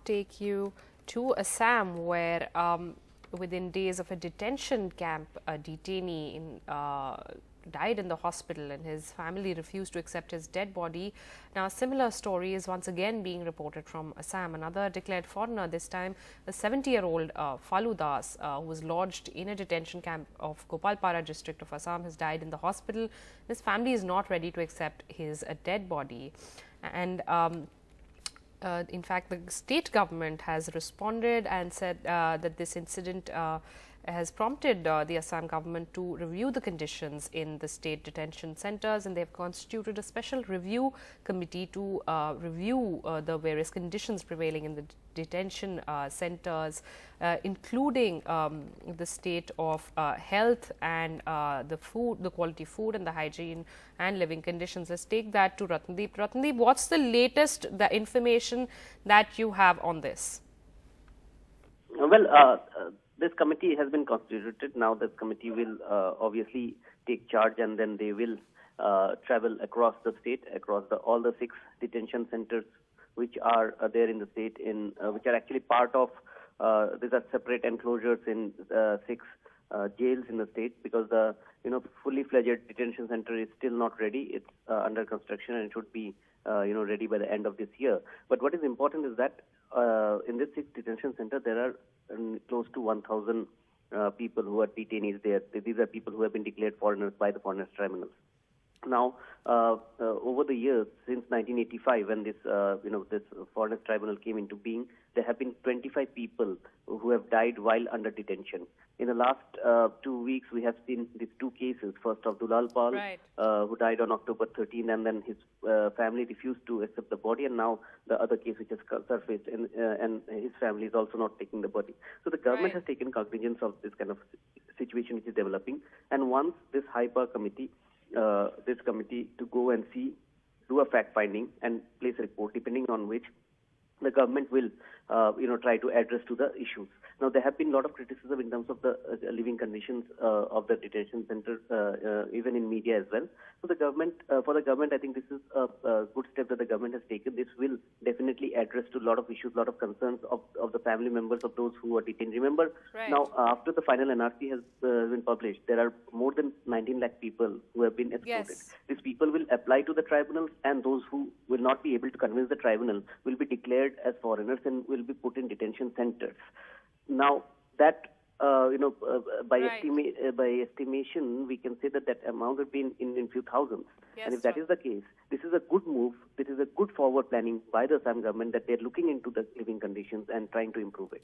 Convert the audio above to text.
take you to Assam, where within days of a detention camp, a detainee died in the hospital and his family refused to accept his dead body. Now, a similar story is once again being reported from Assam. Another declared foreigner, this time a 70-year-old Falu Das, who was lodged in a detention camp of Gopalpara district of Assam, has died in the hospital. His family is not ready to accept his dead body. And in fact, the state government has responded and said that this incident has prompted the Assam government to review the conditions in the state detention centers, and they have constituted a special review committee to review the various conditions prevailing in the detention centers, including the state of health and the quality food and the hygiene and living conditions. Let's take that to Ratnadeep. Ratnadeep, what's the latest, the information that you have on this? Well, this committee has been constituted. Now this committee will obviously take charge, and then they will travel across the state, across all the 6 detention centers which are there in the state, which are actually part of, these are separate enclosures in 6 jails in the state, because the fully fledged detention center is still not ready. It's under construction and it should be ready by the end of this year. But what is important is that in this 6 detention center there are close to 1,000 people who are detainees there. These are people who have been declared foreigners by the foreigners tribunals. Now, over the years, since 1985, when this foreigners tribunal came into being, there have been 25 people who have died while under detention. In the last 2 weeks, we have seen these 2 cases. First of Dulal Pal, right, who died on October 13, and then his family refused to accept the body, and now the other case which has surfaced, and his family is also not taking the body. So the government has taken cognizance of this kind of situation which is developing, and once this high-power committee, this committee to go and see, do a fact-finding and place a report, depending on which the government will, try to address to the issues. Now, there have been a lot of criticism in terms of the living conditions of the detention centers, even in media as well. So, for the government, I think this is a good step that the government has taken. This will definitely address to a lot of issues, a lot of concerns of the family members of those who are detained. Remember, now after the final NRC has been published, there are more than 19 lakh people who have been excluded. Yes. These people will apply to the tribunals, and those who will not be able to convince the tribunal will be declared as foreigners and will be put in detention centers. Now, that by estimation, we can say that amount would be in few thousands. Yes, and if that is the case, this is a good move. This is a good forward planning by the Assam government, that they are looking into the living conditions and trying to improve it.